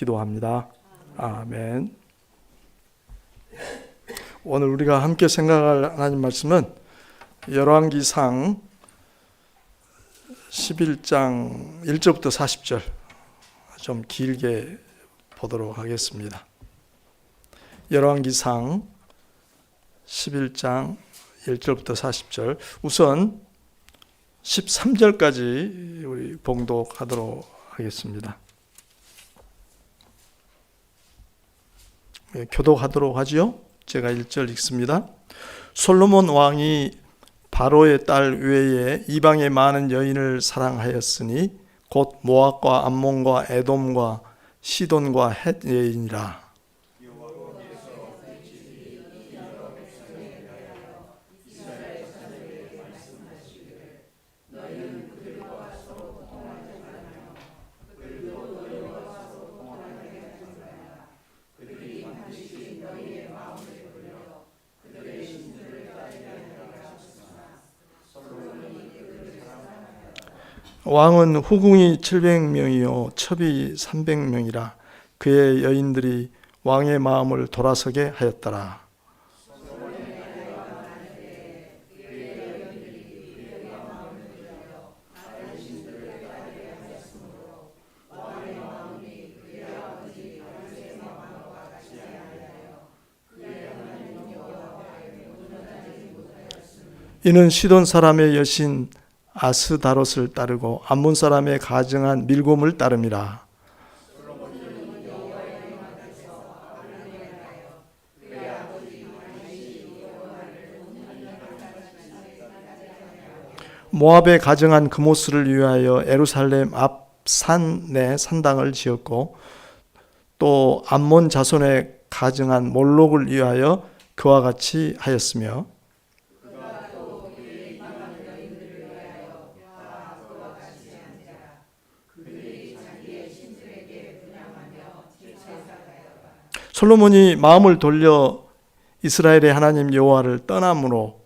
기도합니다. 아멘. 오늘 우리가 함께 생각할 하나님 말씀은 열왕기상 11장 1절부터 40절 좀 길게 보도록 하겠습니다. 열왕기상 11장 1절부터 40절, 우선 13절까지 우리 봉독하도록 하겠습니다. 교독하도록 하지요. 제가 1절 읽습니다. 솔로몬 왕이 바로의 딸 외에 이방의 많은 여인을 사랑하였으니 곧 모압과 암몬과 에돔과 시돈과 헷 여인이라. 왕은 후궁이 700명이요 첩이 300명이라. 그의 여인들이 왕의 마음을 돌아서게 하였더라. 이는 시돈 사람의 여신 아스다롯을 따르고 암몬 사람의 가증한 밀곰을 따름이라. 모압의 가증한 그모스를 위하여 예루살렘 앞 산 내 산당을 지었고, 또 암몬 자손의 가증한 몰록을 위하여 그와 같이 하였으며, 솔로몬이 마음을 돌려 이스라엘의 하나님 여호와를 떠남으로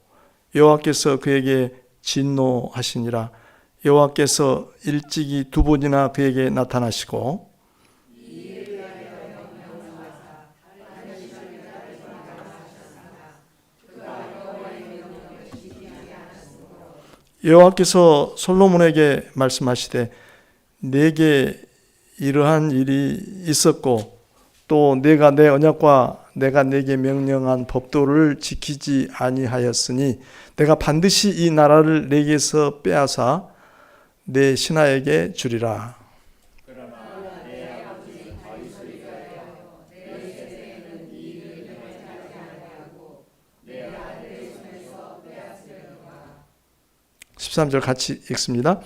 여호와께서 그에게 진노하시니라. 여호와께서 일찍이 2번이나 그에게 나타나시고 여호와께서 솔로몬에게 말씀하시되 내게 이러한 일이 있었고 또 내가 내 언약과 내가 내게 명령한 법도를 지키지 아니하였으니 내가 반드시 이 나라를 내게서 빼앗아 내 신하에게 주리라. 내 아버지 다윗을 위하여 내 세대에는 이 일을 행하지 아니하고 내 아들의 손에서 빼앗으려니와. 13절 같이 읽습니다.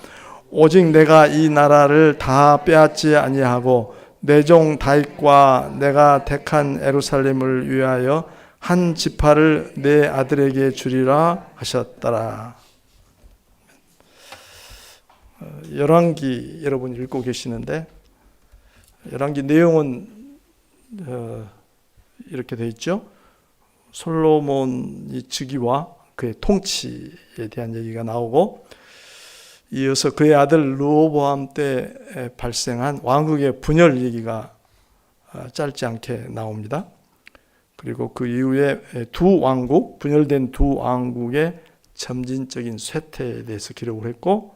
오직 내가 이 나라를 다 빼앗지 아니하고 내 종 다윗과 내가 택한 예루살렘을 위하여 한 지파를 내 아들에게 주리라 하셨더라. 열왕기 여러분 읽고 계시는데 열왕기 내용은 이렇게 되어 있죠. 솔로몬이 즉위와 그의 통치에 대한 얘기가 나오고, 이어서 그의 아들 르호보암 때 발생한 왕국의 분열 얘기가 짧지 않게 나옵니다. 그리고 그 이후에 분열된 두 왕국의 점진적인 쇠퇴에 대해서 기록을 했고,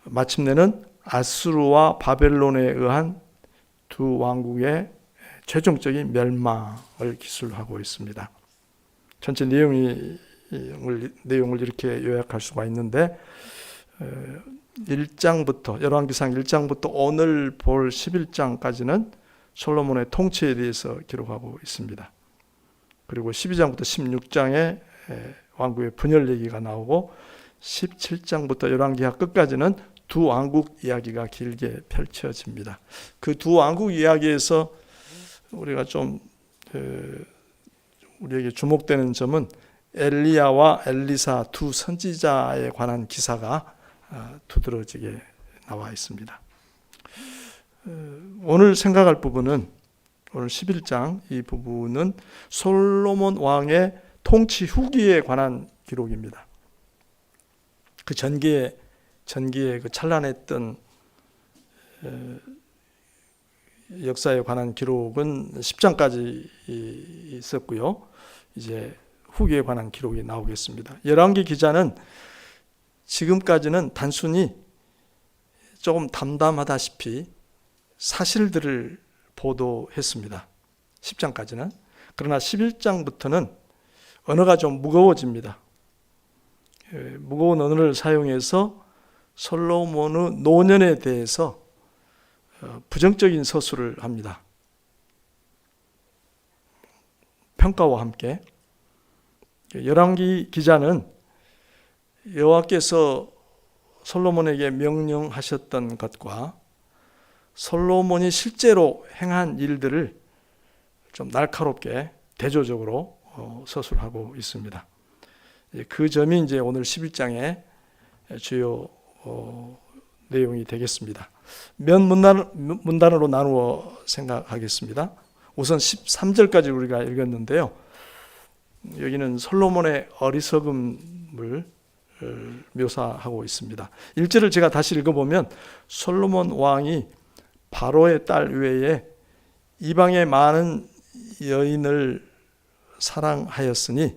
마침내는 아수르와 바벨론에 의한 두 왕국의 최종적인 멸망을 기술하고 있습니다. 전체 내용을 이렇게 요약할 수가 있는데, 1장부터 열왕기상 1장부터 오늘 볼 11장까지는 솔로몬의 통치에 대해서 기록하고 있습니다. 그리고 12장부터 16장에 왕국의 분열 얘기가 나오고, 17장부터 열왕기하 끝까지는 두 왕국 이야기가 길게 펼쳐집니다. 그 두 왕국 이야기에서 우리가 좀 우리에게 주목되는 점은 엘리야와 엘리사 두 선지자에 관한 기사가 두드러지게 나와 있습니다. 오늘 생각할 부분은 오늘 11장 이 부분은 솔로몬 왕의 통치 후기에 관한 기록입니다. 그 전기에 그 찬란했던 역사에 관한 기록은 10장까지 있었고요. 이제 후기에 관한 기록이 나오겠습니다. 열왕기 기자는 지금까지는 단순히 조금 담담하다시피 사실들을 보도했습니다. 10장까지는. 그러나 11장부터는 언어가 좀 무거워집니다. 무거운 언어를 사용해서 솔로몬의 노년에 대해서 부정적인 서술을 합니다. 평가와 함께. 열왕기 기자는 여호와께서 솔로몬에게 명령하셨던 것과 솔로몬이 실제로 행한 일들을 좀 날카롭게 대조적으로 서술하고 있습니다. 그 점이 이제 오늘 11장의 주요 내용이 되겠습니다. 몇 문단으로 나누어 생각하겠습니다. 우선 13절까지 우리가 읽었는데요. 여기는 솔로몬의 어리석음을 묘사하고 있습니다. 1절을 제가 다시 읽어보면 솔로몬 왕이 바로의 딸 외에 이방의 많은 여인을 사랑하였으니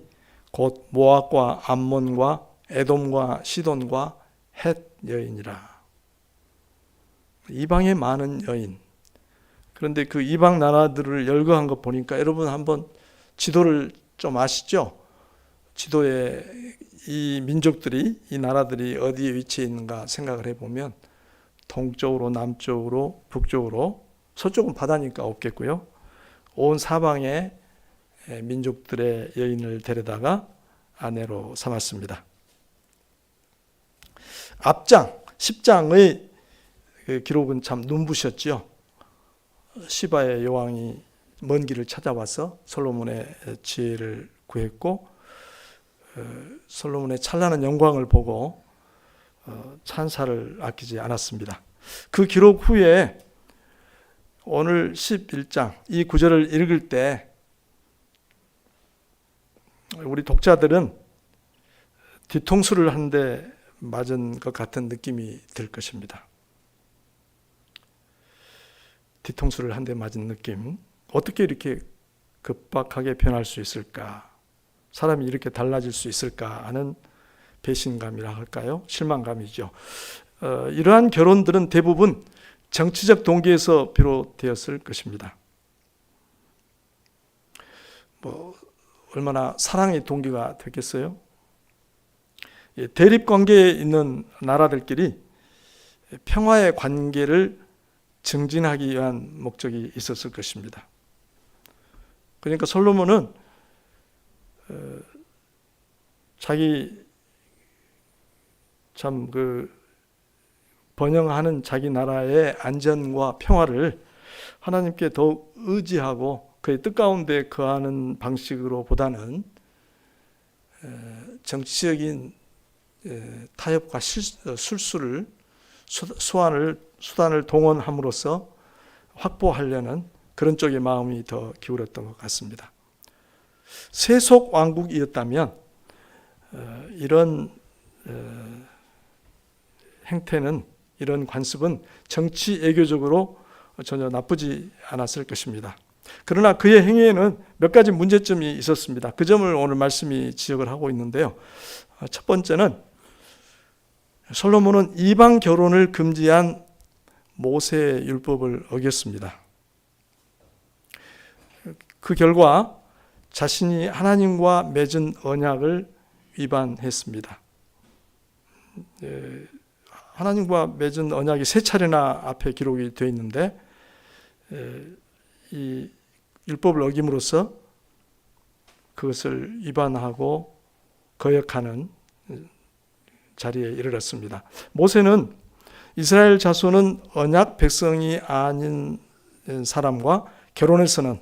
곧 모압과 암몬과 에돔과 시돈과 헷 여인이라. 이방의 많은 여인. 그런데 그 이방 나라들을 열거한 거 보니까 여러분 한번 지도를 좀 아시죠? 지도에 이 민족들이, 이 나라들이 어디에 위치해 있는가 생각을 해보면 동쪽으로, 남쪽으로, 북쪽으로, 서쪽은 바다니까 없겠고요. 온 사방에 민족들의 여인을 데려다가 아내로 삼았습니다. 앞장 10장의 기록은 참 눈부셨죠. 시바의 여왕이 먼 길을 찾아와서 솔로몬의 지혜를 구했고 솔로몬의 찬란한 영광을 보고 찬사를 아끼지 않았습니다. 그 기록 후에 오늘 11장 이 구절을 읽을 때 우리 독자들은 뒤통수를 한 대 맞은 것 같은 느낌이 들 것입니다. 뒤통수를 한 대 맞은 느낌. 어떻게 이렇게 급박하게 변할 수 있을까? 사람이 이렇게 달라질 수 있을까 하는 배신감이라 할까요? 실망감이죠. 이러한 결혼들은 대부분 정치적 동기에서 비롯되었을 것입니다. 얼마나 사랑의 동기가 됐겠어요? 대립 관계에 있는 나라들끼리 평화의 관계를 증진하기 위한 목적이 있었을 것입니다. 그러니까 솔로몬은 자기 참 번영하는 자기 나라의 안전과 평화를 하나님께 더욱 의지하고 그의 뜻 가운데 거하는 방식으로 보다는 정치적인 타협과 술수를 수단을 동원함으로써 확보하려는 그런 쪽의 마음이 더 기울었던 것 같습니다. 세속 왕국이었다면 이런 행태는, 이런 관습은 정치 애교적으로 전혀 나쁘지 않았을 것입니다. 그러나 그의 행위에는 몇 가지 문제점이 있었습니다. 그 점을 오늘 말씀이 지적을 하고 있는데요. 첫 번째는 솔로몬은 이방 결혼을 금지한 모세의 율법을 어겼습니다. 그 결과 자신이 하나님과 맺은 언약을 위반했습니다. 하나님과 맺은 언약이 3차례나 앞에 기록이 되어 있는데 이 율법을 어김으로써 그것을 위반하고 거역하는 자리에 이르렀습니다. 모세는 이스라엘 자손은 언약 백성이 아닌 사람과 결혼해서는,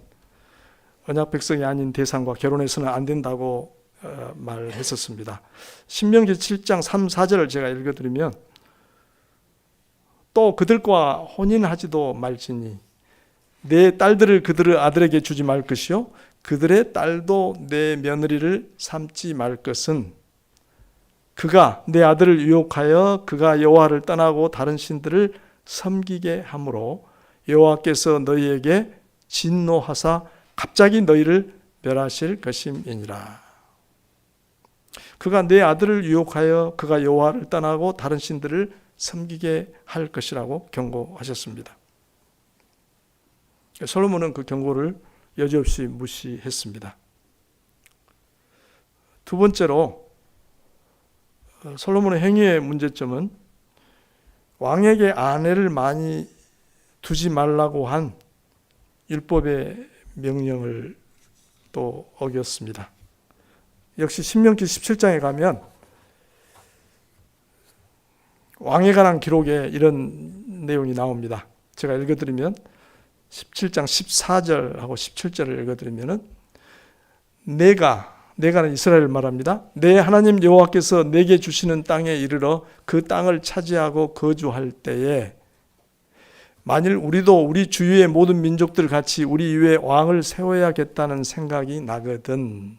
언약 백성이 아닌 대상과 결혼해서는 안 된다고 말했었습니다. 신명기 7장 3, 4절을 제가 읽어드리면 또 그들과 혼인하지도 말지니 내 딸들을 그들의 아들에게 주지 말 것이요 그들의 딸도 내 며느리를 삼지 말 것은 그가 내 아들을 유혹하여 그가 여호와를 떠나고 다른 신들을 섬기게 함으로 여호와께서 너희에게 진노하사 갑자기 너희를 멸하실 것임이니라. 그가 내 아들을 유혹하여 그가 여호와를 떠나고 다른 신들을 섬기게 할 것이라고 경고하셨습니다. 솔로몬은 그 경고를 여지없이 무시했습니다. 두 번째로 솔로몬의 행위의 문제점은 왕에게 아내를 많이 두지 말라고 한 율법의 명령을 또 어겼습니다. 역시 신명기 17장에 가면 왕에 관한 기록에 이런 내용이 나옵니다. 제가 읽어드리면 17장 14절하고 17절을 읽어드리면 내가는 이스라엘을 말합니다. 내 하나님 여호와께서 내게 주시는 땅에 이르러 그 땅을 차지하고 거주할 때에 만일 우리도 우리 주위의 모든 민족들 같이 우리 위에 왕을 세워야겠다는 생각이 나거든.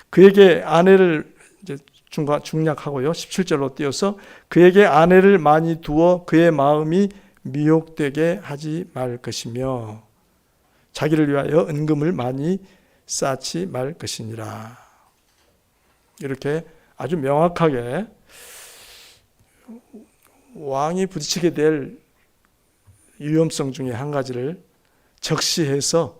그에게 아내를 이제 중략하고요. 17절로 띄어서 그에게 아내를 많이 두어 그의 마음이 미혹되게 하지 말 것이며 자기를 위하여 은금을 많이 쌓지 말 것이니라. 이렇게 아주 명확하게 왕이 부딪히게 될 위험성 중에 한 가지를 적시해서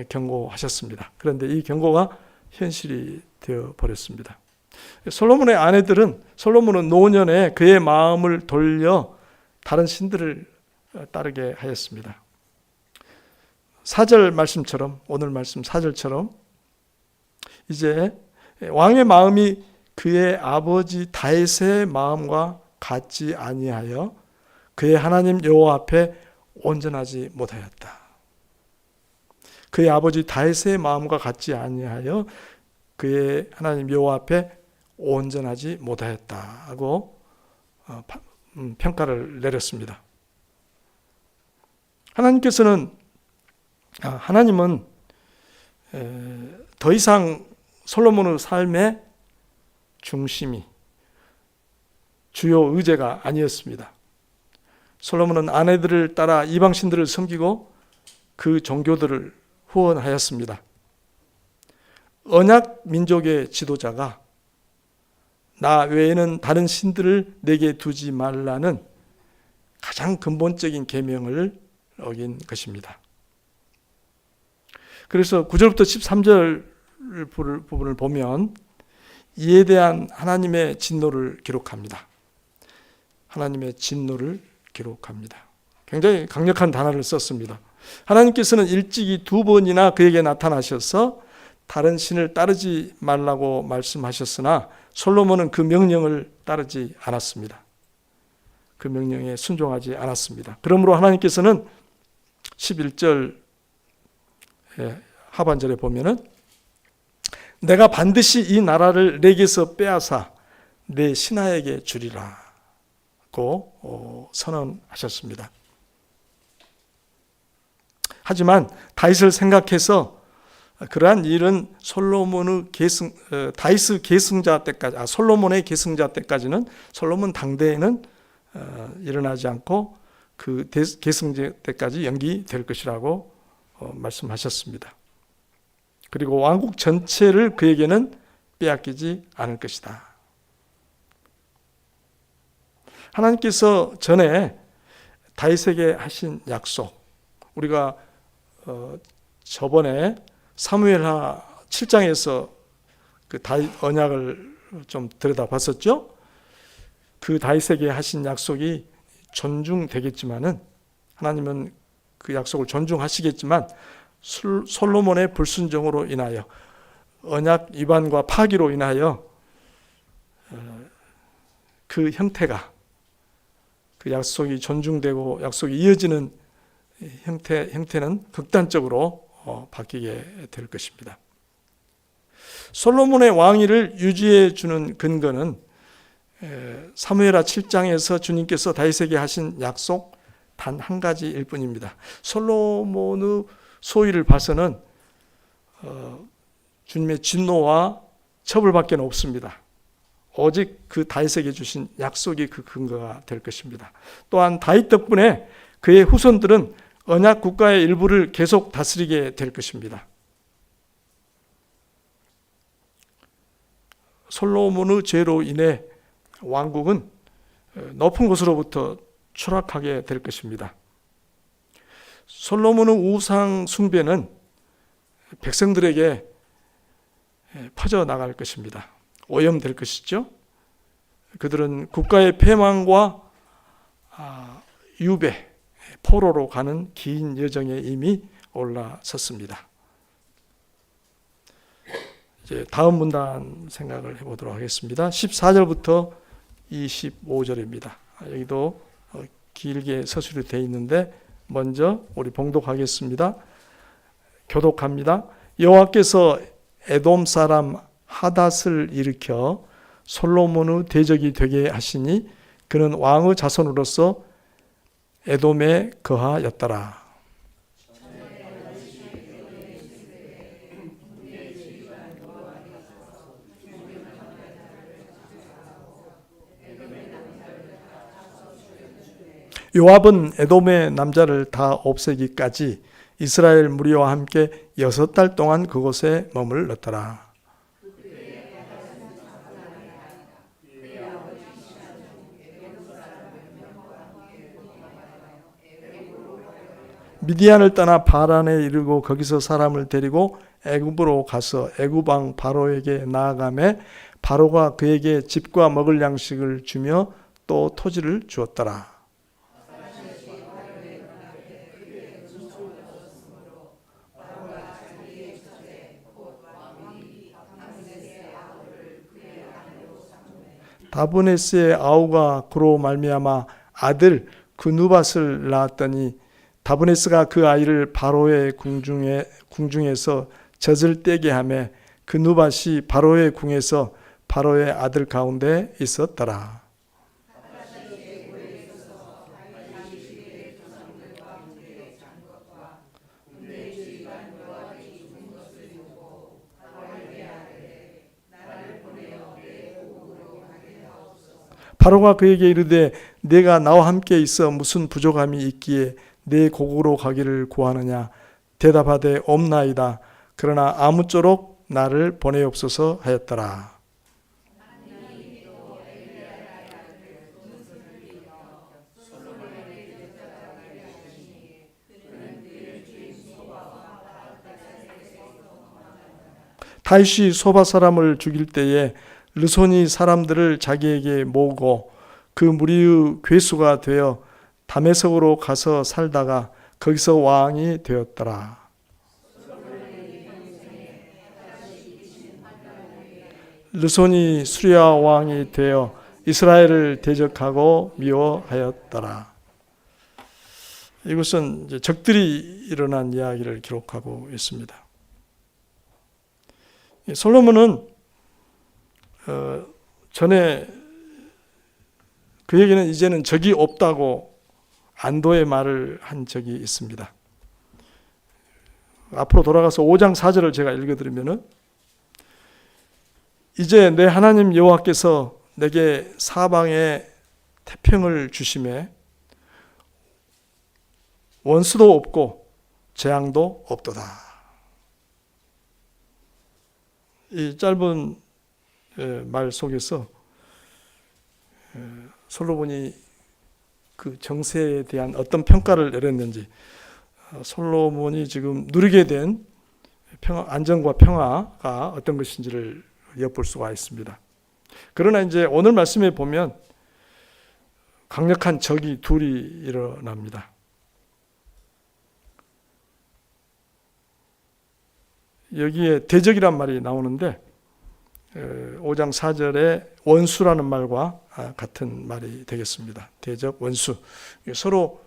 경고하셨습니다. 그런데 이 경고가 현실이 되어 버렸습니다. 솔로몬의 아내들은 솔로몬은 노년에 그의 마음을 돌려 다른 신들을 따르게 하였습니다. 4절 말씀처럼 오늘 말씀 4절처럼 이제 왕의 마음이 그의 아버지 다윗의 마음과 같지 아니하여 그의 하나님 여호와 앞에 온전하지 못하였다. 그의 아버지 다윗의 마음과 같지 아니하여 그의 하나님 여호와 앞에 온전하지 못하였다고 평가를 내렸습니다. 하나님은 더 이상 솔로몬의 삶의 중심이 주요 의제가 아니었습니다. 솔로몬은 아내들을 따라 이방신들을 섬기고 그 종교들을 후원하였습니다. 언약 민족의 지도자가 나 외에는 다른 신들을 내게 두지 말라는 가장 근본적인 계명을 어긴 것입니다. 그래서 9절부터 13절 부분을 보면 이에 대한 하나님의 진노를 기록합니다. 하나님의 진노를 기록합니다. 굉장히 강력한 단어를 썼습니다. 하나님께서는 일찍이 2번이나 그에게 나타나셔서 다른 신을 따르지 말라고 말씀하셨으나 솔로몬은 그 명령을 따르지 않았습니다. 그 명령에 순종하지 않았습니다. 그러므로 하나님께서는 11절 하반절에 보면은 내가 반드시 이 나라를 내게서 빼앗아 내 신하에게 주리라고 선언하셨습니다. 하지만 다윗을 생각해서 그러한 일은 다윗의 계승자 때까지, 솔로몬의 계승자 때까지는 솔로몬 당대에는 일어나지 않고 그 계승자 때까지 연기될 것이라고 말씀하셨습니다. 그리고 왕국 전체를 그에게는 빼앗기지 않을 것이다. 하나님께서 전에 다윗에게 하신 약속, 우리가 저번에 사무엘하 7장에서 그 다윗 언약을 좀 들여다봤었죠. 그 다윗에게 하신 약속이 존중되겠지만은 하나님은 그 약속을 존중하시겠지만 솔로몬의 불순종으로 인하여 언약 위반과 파기로 인하여 그 형태가 그 약속이 존중되고 약속이 이어지는 형태는 극단적으로 바뀌게 될 것입니다. 솔로몬의 왕위를 유지해 주는 근거는 사무엘하 7장에서 주님께서 다윗에게 하신 약속 단 한 가지일 뿐입니다. 솔로몬의 소위를 봐서는 주님의 진노와 처벌밖에 없습니다. 오직 그 다윗에게 주신 약속이 그 근거가 될 것입니다. 또한 다윗 덕분에 그의 후손들은 언약 국가의 일부를 계속 다스리게 될 것입니다. 솔로몬의 죄로 인해 왕국은 높은 곳으로부터 추락하게 될 것입니다. 솔로몬의 우상 숭배는 백성들에게 퍼져나갈 것입니다. 오염될 것이죠. 그들은 국가의 패망과 유배, 포로로 가는 긴 여정에 이미 올라섰습니다. 이제 다음 문단 생각을 해보도록 하겠습니다. 14절부터 25절입니다. 여기도 길게 서술이 되어 있는데 먼저 우리 봉독하겠습니다. 교독합니다. 여호와께서 에돔 사람 하닷을 일으켜 솔로몬의 대적이 되게 하시니 그는 왕의 자손으로서 에돔에 거하였더라. 요압은 에돔의 남자를 다 없애기까지 이스라엘 무리와 함께 6달 동안 그곳에 머물렀더라. 미디안을 떠나 바란에 이르고 거기서 사람을 데리고 애굽으로 가서 애굽 왕 바로에게 나아가매 바로가 그에게 집과 먹을 양식을 주며 또 토지를 주었더라. 다브네스의 아우가 그로 말미암아 아들 그누밧을 낳았더니 다브네스가 그 아이를 바로의 궁중에서 젖을 떼게 하며 그누밧이 바로의 궁에서 바로의 아들 가운데 있었더라. 바로가 그에게 이르되 내가 나와 함께 있어 무슨 부족함이 있기에 내 고국으로 가기를 구하느냐. 대답하되 없나이다. 그러나 아무쪼록 나를 보내옵소서 하였더라. 다윗이 소바 사람을 죽일 때에 르손이 사람들을 자기에게 모으고 그 무리의 괴수가 되어 다메섹으로 가서 살다가 거기서 왕이 되었더라. 르손이 수리아 왕이 되어 이스라엘을 대적하고 미워하였더라. 이것은 이제 적들이 일어난 이야기를 기록하고 있습니다. 솔로몬은 전에 그에게는 이제는 적이 없다고 안도의 말을 한 적이 있습니다. 앞으로 돌아가서 5장 4절을 제가 읽어드리면은 이제 내 하나님 여호와께서 내게 사방에 태평을 주심에 원수도 없고 재앙도 없도다. 이 짧은 말 속에서 솔로몬이 그 정세에 대한 어떤 평가를 내렸는지, 솔로몬이 지금 누리게 된 안정과 평화가 어떤 것인지를 엿볼 수가 있습니다. 그러나 이제 오늘 말씀에 보면 강력한 적이 둘이 일어납니다. 여기에 대적이란 말이 나오는데 5장 4절에 원수라는 말과 같은 말이 되겠습니다. 대적, 원수. 서로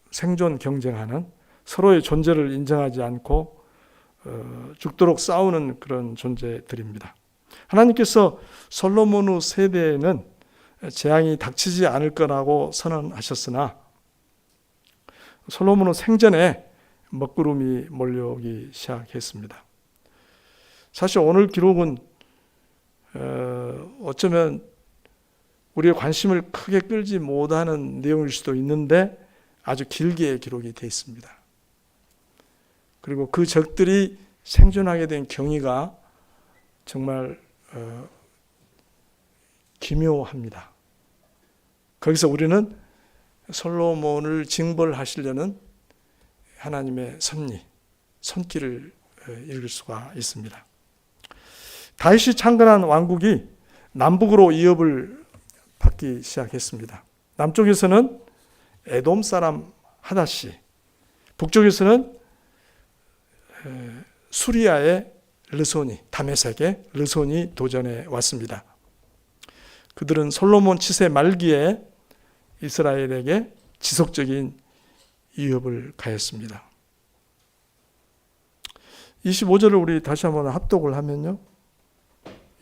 생존 경쟁하는, 서로의 존재를 인정하지 않고 죽도록 싸우는 그런 존재들입니다. 하나님께서 솔로몬의 세대에는 재앙이 닥치지 않을 거라고 선언하셨으나 솔로몬의 생전에 먹구름이 몰려오기 시작했습니다. 사실 오늘 기록은 어쩌면 우리의 관심을 크게 끌지 못하는 내용일 수도 있는데 아주 길게 기록이 되어 있습니다. 그리고 그 적들이 생존하게 된 경위가 정말 기묘합니다. 거기서 우리는 솔로몬을 징벌하시려는 하나님의 섭리, 손길을 읽을 수가 있습니다. 다윗이 창건한 왕국이 남북으로 이업을 받기 시작했습니다. 남쪽에서는 에돔 사람 하닷이, 북쪽에서는 수리아의 르손이, 다메섹의 르손이 도전해 왔습니다. 그들은 솔로몬 치세 말기에 이스라엘에게 지속적인 위협을 가했습니다. 25절을 우리 다시 한번 합독을 하면요.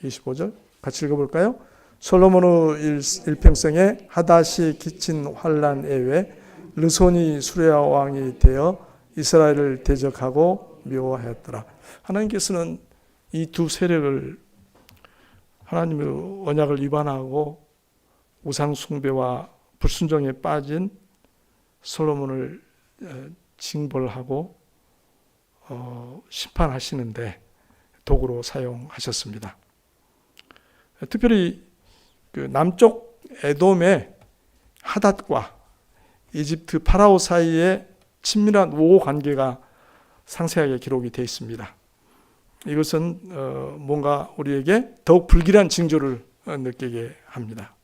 25절 같이 읽어볼까요? 솔로몬의 일평생에 하닷이 기친 환난 이외에 르손이 수레아 왕이 되어 이스라엘을 대적하고 묘하였더라. 하나님께서는 이 두 세력을 하나님의 언약을 위반하고 우상 숭배와 불순종에 빠진 솔로몬을 징벌하고 심판하시는데 도구로 사용하셨습니다. 특별히 그 남쪽 에돔의 하닷과 이집트 파라오 사이에 친밀한 우호 관계가 상세하게 기록이 되어 있습니다. 이것은 뭔가 우리에게 더욱 불길한 징조를 느끼게 합니다.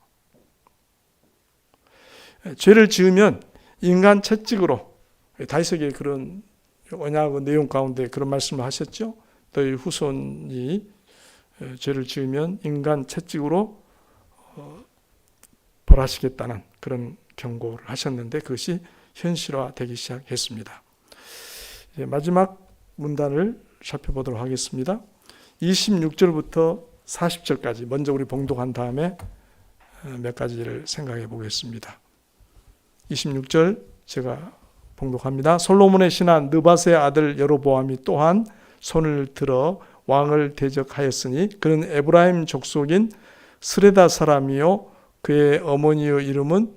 죄를 지으면 인간 채찍으로, 다윗에게 그런 언약의 내용 가운데 그런 말씀을 하셨죠. 너희 후손이 죄를 지으면 인간 채찍으로 벌하시겠다는 그런 경고를 하셨는데 그것이 현실화되기 시작했습니다. 마지막 문단을 살펴보도록 하겠습니다. 26절부터 40절까지 먼저 우리 봉독한 다음에 몇 가지를 생각해 보겠습니다. 26절 제가 봉독합니다. 솔로몬의 신하 느밧의 아들 여로보암이 또한 손을 들어 왕을 대적하였으니 그는 에브라임 족속인 스레다 사람이요 그의 어머니의 이름은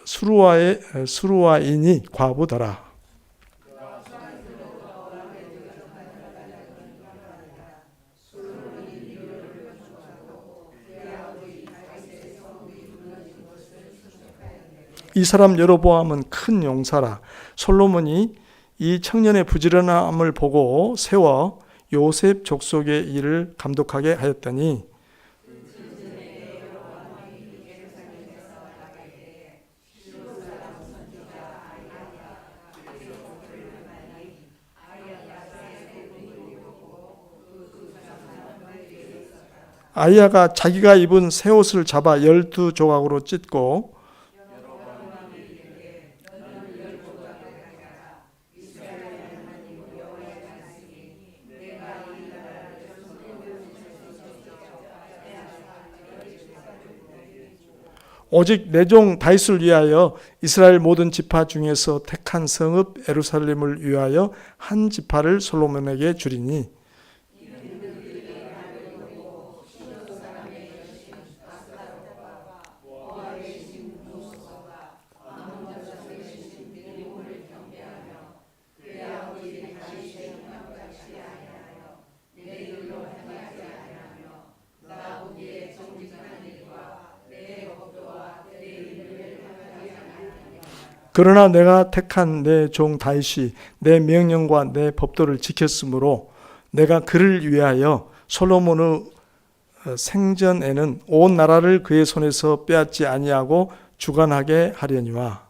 수루아이니 과부더라. 이 사람 여로보암은 큰 용사라. 솔로몬이 이 청년의 부지런함을 보고 세워 요셉 족속의 일을 감독하게 하였더니 아이야가 자기가 입은 새 옷을 잡아 12조각으로 찢고 오직 내 종 다윗을 위하여 이스라엘 모든 지파 중에서 택한 성읍 예루살렘을 위하여 한 지파를 솔로몬에게 주리니 그러나 내가 택한 내 종 다윗이 내 명령과 내 법도를 지켰으므로 내가 그를 위하여 솔로몬의 생전에는 온 나라를 그의 손에서 빼앗지 아니하고 주관하게 하려니와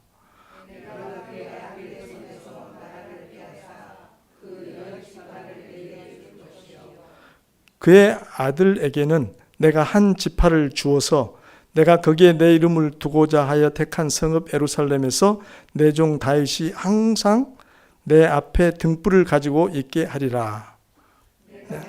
그의 아들에게는 내가 한 지파를 주어서 내가 거기에 내 이름을 두고자 하여 택한 성읍 예루살렘에서 내 종 다윗이 항상 내 앞에 등불을 가지고 있게 하리라. 네.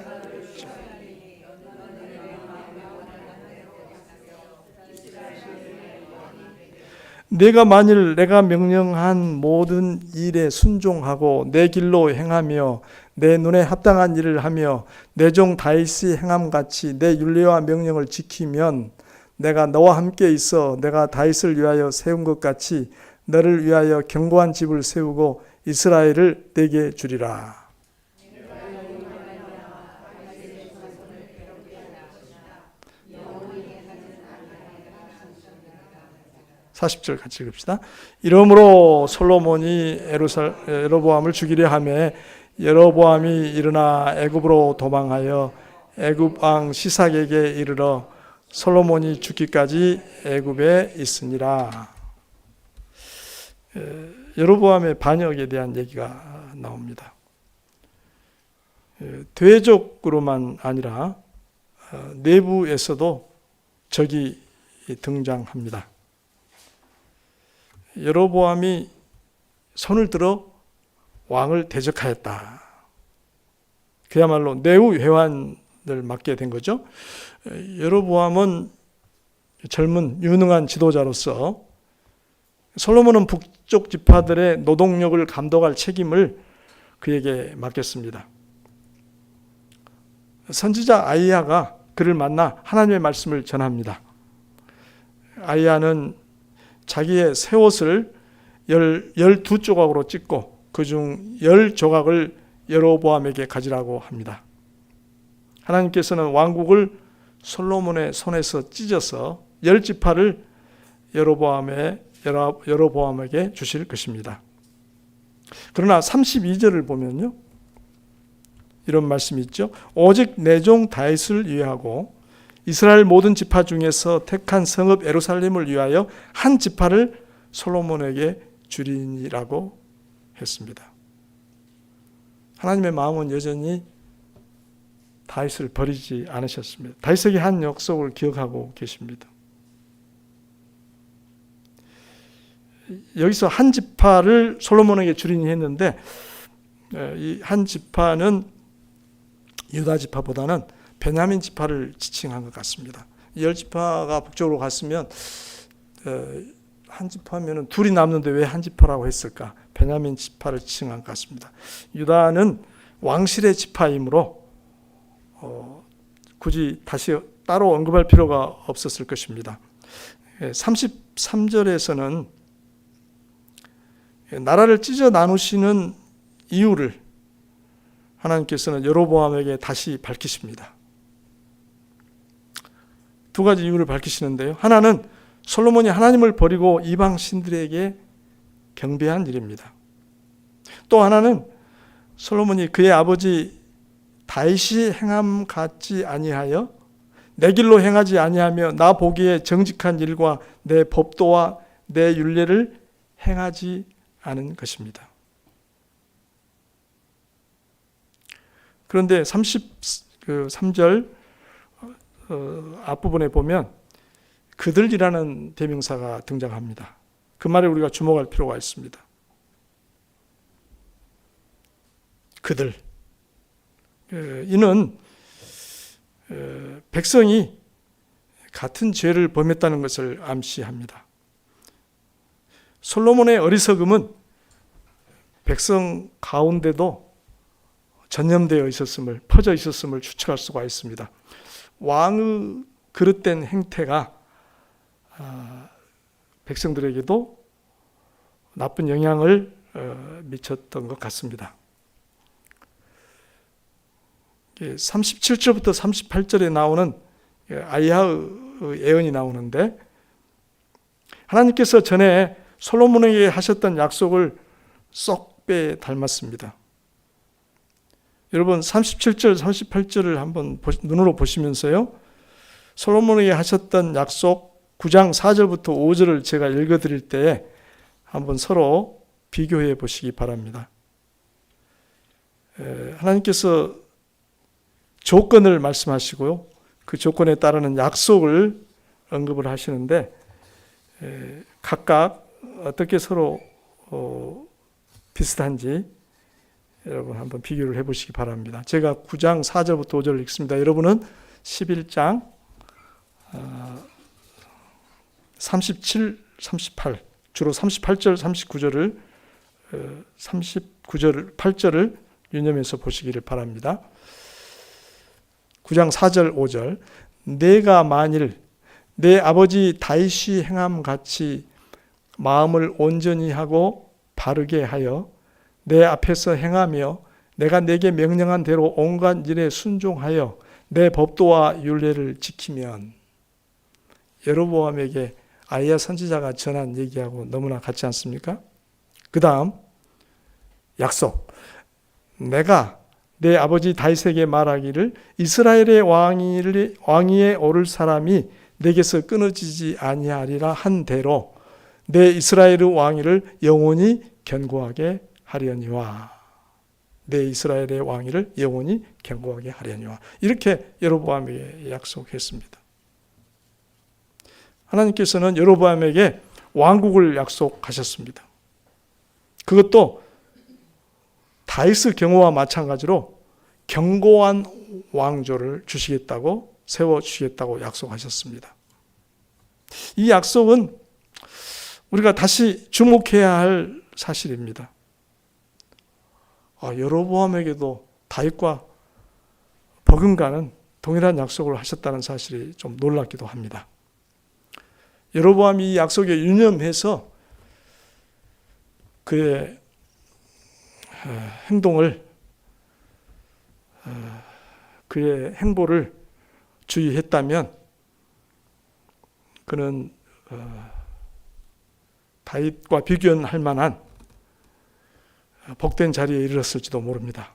내가 만일 내가 명령한 모든 일에 순종하고 내 길로 행하며 내 눈에 합당한 일을 하며 내 종 다윗이 행함같이 내 율례와 명령을 지키면 내가 너와 함께 있어 내가 다윗을 위하여 세운 것 같이 너를 위하여 견고한 집을 세우고 이스라엘을 내게 주리라. 40절 같이 읽읍시다. 이러므로 솔로몬이 여로보암을 죽이려 하매 여로보암이 일어나 애굽으로 도망하여 애굽 왕 시삭에게 이르러 솔로몬이 죽기까지 애굽에 있으니라. 여로보암의 반역에 대한 얘기가 나옵니다. 대외적으로만 아니라 내부에서도 적이 등장합니다. 여로보암이 손을 들어 왕을 대적하였다. 그야말로 내후 회환을 맡게 된 거죠. 여로보암은 젊은 유능한 지도자로서 솔로몬은 북쪽 지파들의 노동력을 감독할 책임을 그에게 맡겼습니다. 선지자 아이야가 그를 만나 하나님의 말씀을 전합니다. 아이야는 자기의 새 옷을 12조각으로 찢고 그중 10조각을 여로보암에게 가지라고 합니다. 하나님께서는 왕국을 솔로몬의 손에서 찢어서 10지파를 여로보암에게 주실 것입니다. 그러나 32절을 보면요, 이런 말씀이 있죠. 오직 내 종 다윗을 위하고 이스라엘 모든 지파 중에서 택한 성읍 예루살렘을 위하여 한 지파를 솔로몬에게 주리니라고 했습니다. 하나님의 마음은 여전히 다윗을 버리지 않으셨습니다. 다윗에게 한 약속을 기억하고 계십니다. 여기서 한 지파를 솔로몬에게 주리니 했는데 이 한 지파는 유다 지파보다는 베냐민 지파를 지칭한 것 같습니다. 10지파가 북쪽으로 갔으면 한 지파면 둘이 남는데 왜 한 지파라고 했을까? 베냐민 지파를 지칭한 것 같습니다. 유다는 왕실의 지파이므로 굳이 다시 따로 언급할 필요가 없었을 것입니다. 33절에서는 나라를 찢어 나누시는 이유를 하나님께서는 여로보암에게 다시 밝히십니다. 두 가지 이유를 밝히시는데요. 하나는 솔로몬이 하나님을 버리고 이방 신들에게 경배한 일입니다. 또 하나는 솔로몬이 그의 아버지 다윗이 행함 같지 아니하여 내 길로 행하지 아니하며 나 보기에 정직한 일과 내 법도와 내 율례를 행하지 않은 것입니다. 그런데 33절 앞부분에 보면 그들이라는 대명사가 등장합니다. 그 말에 우리가 주목할 필요가 있습니다. 그들. 이는 백성이 같은 죄를 범했다는 것을 암시합니다. 솔로몬의 어리석음은 백성 가운데도 전염되어 있었음을, 퍼져 있었음을 추측할 수가 있습니다. 왕의 그릇된 행태가 백성들에게도 나쁜 영향을 미쳤던 것 같습니다. 37절부터 38절에 나오는 아이야의 예언이 나오는데 하나님께서 전에 솔로몬에게 하셨던 약속을 쏙 빼 닮았습니다. 여러분 37절, 38절을 한번 눈으로 보시면서요. 솔로몬에게 하셨던 약속 9장 4절부터 5절을 제가 읽어드릴 때에 한번 서로 비교해 보시기 바랍니다. 하나님께서 조건을 말씀하시고요. 그 조건에 따르는 약속을 언급을 하시는데 각각 어떻게 서로 비슷한지 여러분 한번 비교를 해보시기 바랍니다. 제가 9장 4절부터 5절을 읽습니다. 여러분은 11장 37, 38 주로 38절, 39절, 8절을 유념해서 보시기를 바랍니다. 9장 4절, 5절. 내가 만일 내 아버지 다윗이 행함 같이 마음을 온전히 하고 바르게 하여 내 앞에서 행하며 내가 내게 명령한 대로 온갖 일에 순종하여 내 법도와 율례를 지키면. 여로보암에게 아이야 선지자가 전한 얘기하고 너무나 같지 않습니까? 그 다음 약속. 내가 내 아버지 다윗에게 말하기를 이스라엘의 왕위에 오를 사람이 내게서 끊어지지 아니하리라 한 대로 내 이스라엘의 왕위를 영원히 견고하게 하려니와. 내 이스라엘의 왕위를 영원히 견고하게 하려니와. 이렇게 여로보암에게 약속했습니다. 하나님께서는 여로보암에게 왕국을 약속하셨습니다. 그것도 다윗의 경우와 마찬가지로 견고한 왕조를 주시겠다고, 세워주시겠다고 약속하셨습니다. 이 약속은 우리가 다시 주목해야 할 사실입니다. 여로보암에게도 다윗과 버금가는 동일한 약속을 하셨다는 사실이 좀 놀랍기도 합니다. 여로보암이 이 약속에 유념해서 그의 행동을, 그의 행보를 주의했다면 그는 다윗과 비교할 만한 복된 자리에 이르렀을지도 모릅니다.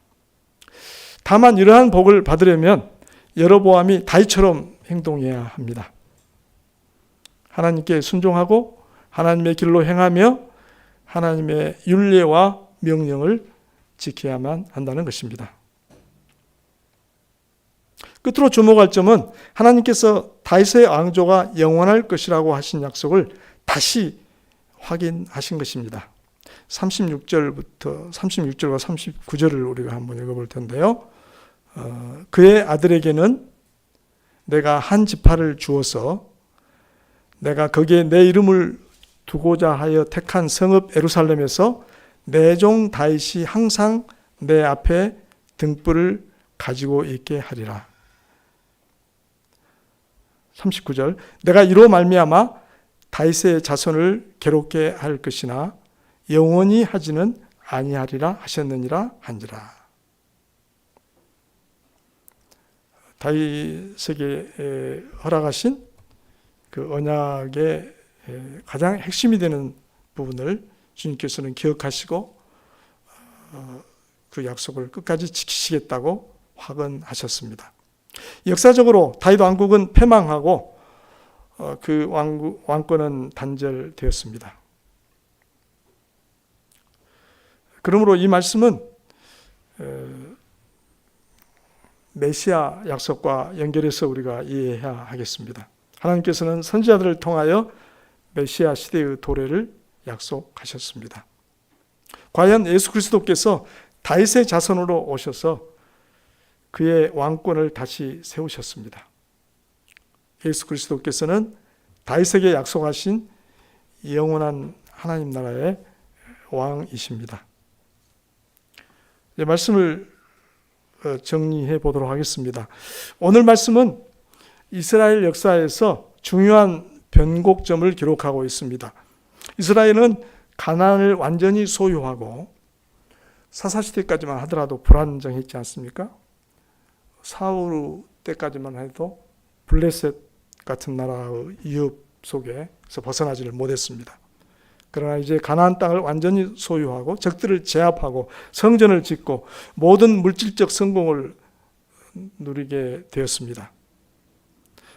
다만 이러한 복을 받으려면 여로보암이 다윗처럼 행동해야 합니다. 하나님께 순종하고 하나님의 길로 행하며 하나님의 율례와 명령을 지켜야만 한다는 것입니다. 끝으로 주목할 점은 하나님께서 다윗의 왕조가 영원할 것이라고 하신 약속을 다시 확인하신 것입니다. 36절과 39절을 우리가 한번 읽어볼 텐데요. 그의 아들에게는 내가 한 지파를 주어서 내가 거기에 내 이름을 두고자 하여 택한 성읍 예루살렘에서 내 종 다윗이 항상 내 앞에 등불을 가지고 있게 하리라. 39절. 내가 이로 말미암아 다윗의 자손을 괴롭게 할 것이나 영원히 하지는 아니하리라 하셨느니라 한지라. 다윗에게 허락하신 그 언약의 가장 핵심이 되는 부분을 주님께서는 기억하시고 그 약속을 끝까지 지키시겠다고 확언하셨습니다. 역사적으로 다윗 왕국은 패망하고 그 왕권은 단절되었습니다. 그러므로 이 말씀은 메시아 약속과 연결해서 우리가 이해해야 하겠습니다. 하나님께서는 선지자들을 통하여 메시아 시대의 도래를 약속하셨습니다. 과연 예수 그리스도께서 다윗의 자손으로 오셔서 그의 왕권을 다시 세우셨습니다. 예수 그리스도께서는 다윗에게 약속하신 영원한 하나님 나라의 왕이십니다. 이제 말씀을 정리해 보도록 하겠습니다. 오늘 말씀은 이스라엘 역사에서 중요한 변곡점을 기록하고 있습니다. 이스라엘은 가나안을 완전히 소유하고 사사시대까지만 하더라도 불안정했지 않습니까? 사울 때까지만 해도 블레셋 같은 나라의 위협 속에서 벗어나지를 못했습니다. 그러나 이제 가나안 땅을 완전히 소유하고 적들을 제압하고 성전을 짓고 모든 물질적 성공을 누리게 되었습니다.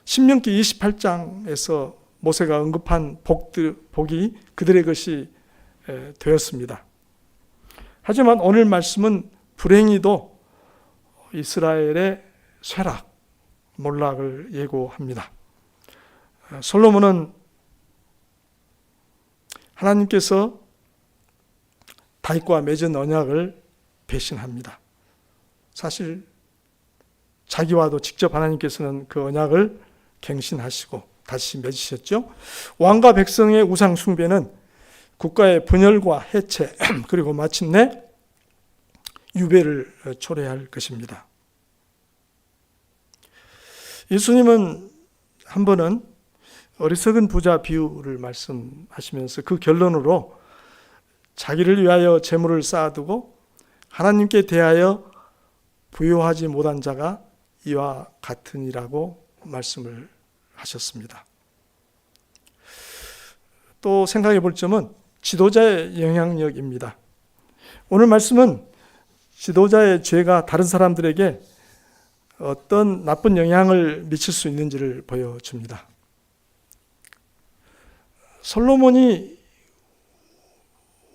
신명기 28장에서 모세가 언급한 복이 그들의 것이 되었습니다. 하지만 오늘 말씀은 불행히도 이스라엘의 쇠락, 몰락을 예고합니다. 솔로몬은 하나님께서 다윗과 맺은 언약을 배신합니다. 사실 자기와도 직접 하나님께서는 그 언약을 갱신하시고 다시 맺으셨죠. 왕과 백성의 우상 숭배는 국가의 분열과 해체 그리고 마침내 유배를 초래할 것입니다. 예수님은 한 번은 어리석은 부자 비유를 말씀하시면서 그 결론으로 자기를 위하여 재물을 쌓아두고 하나님께 대하여 부요하지 못한 자가 이와 같으니라고 말씀을 하셨습니다. 또 생각해 볼 점은 지도자의 영향력입니다. 오늘 말씀은 지도자의 죄가 다른 사람들에게 어떤 나쁜 영향을 미칠 수 있는지를 보여줍니다. 솔로몬이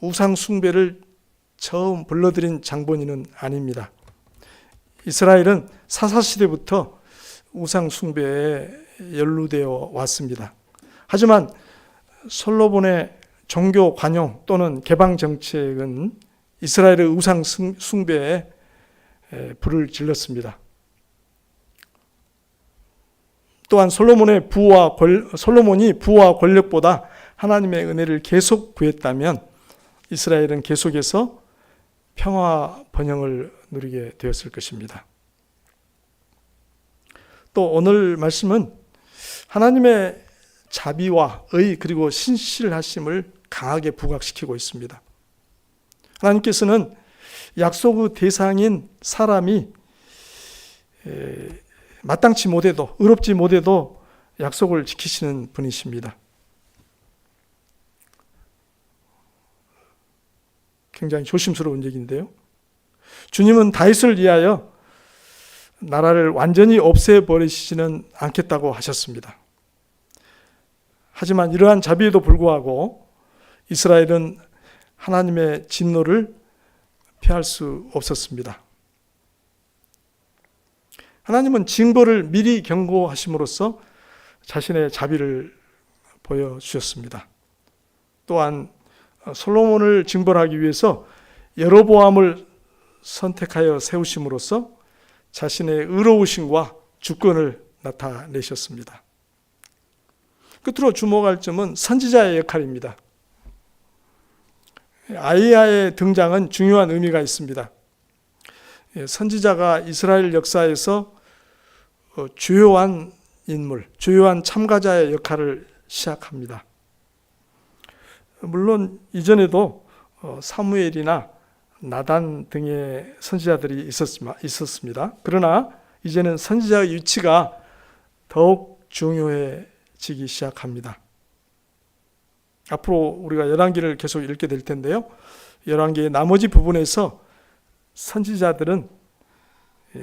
우상 숭배를 처음 불러들인 장본인은 아닙니다. 이스라엘은 사사시대부터 우상 숭배에 연루되어 왔습니다. 하지만 솔로몬의 종교 관용 또는 개방 정책은 이스라엘의 우상 숭배에 불을 질렀습니다. 또한 솔로몬이 부와 권력보다 하나님의 은혜를 계속 구했다면 이스라엘은 계속해서 평화 번영을 누리게 되었을 것입니다. 또 오늘 말씀은 하나님의 자비와 의 그리고 신실하심을 강하게 부각시키고 있습니다. 하나님께서는 약속의 대상인 사람이 마땅치 못해도 의롭지 못해도 약속을 지키시는 분이십니다. 굉장히 조심스러운 얘기인데요. 주님은 다윗을 위하여 나라를 완전히 없애버리시지는 않겠다고 하셨습니다. 하지만 이러한 자비에도 불구하고 이스라엘은 하나님의 진노를 피할 수 없었습니다. 하나님은 징벌을 미리 경고하심으로써 자신의 자비를 보여주셨습니다. 또한 솔로몬을 징벌하기 위해서 여로보암을 선택하여 세우심으로써 자신의 의로우심과 주권을 나타내셨습니다. 끝으로 주목할 점은 선지자의 역할입니다. 아이야의 등장은 중요한 의미가 있습니다. 선지자가 이스라엘 역사에서 주요한 인물, 주요한 참가자의 역할을 시작합니다. 물론 이전에도 사무엘이나 나단 등의 선지자들이 있었습니다. 그러나 이제는 선지자의 위치가 더욱 중요해지기 시작합니다. 앞으로 우리가 열왕기를 계속 읽게 될 텐데요. 열왕기의 나머지 부분에서 선지자들은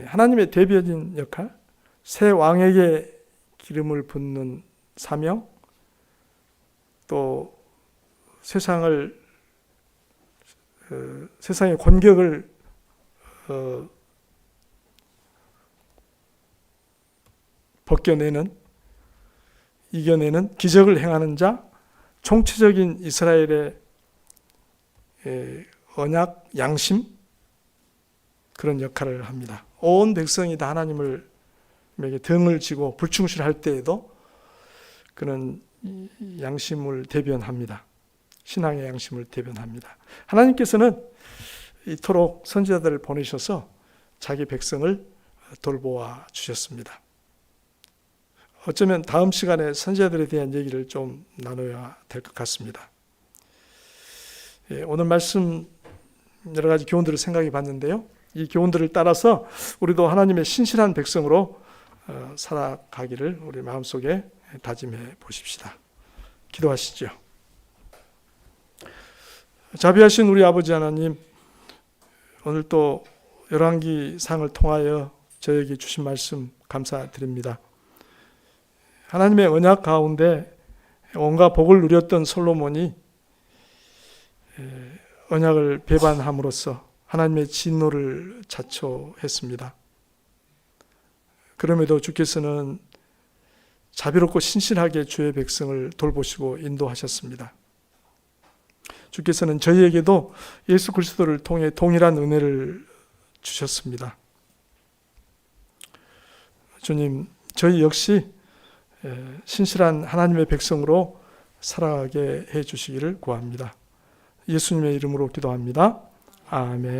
하나님의 대변인 역할, 새 왕에게 기름을 붓는 사명, 또 세상의 권격을 벗겨내는, 이겨내는 기적을 행하는 자, 총체적인 이스라엘의 언약, 양심, 그런 역할을 합니다. 온 백성이 다 하나님에게 등을 지고 불충실할 때에도 그는 양심을 대변합니다. 신앙의 양심을 대변합니다. 하나님께서는 이토록 선지자들을 보내셔서 자기 백성을 돌보아 주셨습니다. 어쩌면 다음 시간에 선지자들에 대한 얘기를 좀 나눠야 될 것 같습니다. 오늘 말씀 여러 가지 교훈들을 생각해 봤는데요. 이 교훈들을 따라서 우리도 하나님의 신실한 백성으로 살아가기를 우리 마음속에 다짐해 보십시다. 기도하시죠. 자비하신 우리 아버지 하나님, 오늘 또 열왕기상을 통하여 저에게 주신 말씀 감사드립니다. 하나님의 언약 가운데 온갖 복을 누렸던 솔로몬이 언약을 배반함으로써 하나님의 진노를 자초했습니다. 그럼에도 주께서는 자비롭고 신실하게 주의 백성을 돌보시고 인도하셨습니다. 주께서는 저희에게도 예수 그리스도를 통해 동일한 은혜를 주셨습니다. 주님, 저희 역시 신실한 하나님의 백성으로 살아가게 해 주시기를 구합니다. 예수님의 이름으로 기도합니다. 아멘.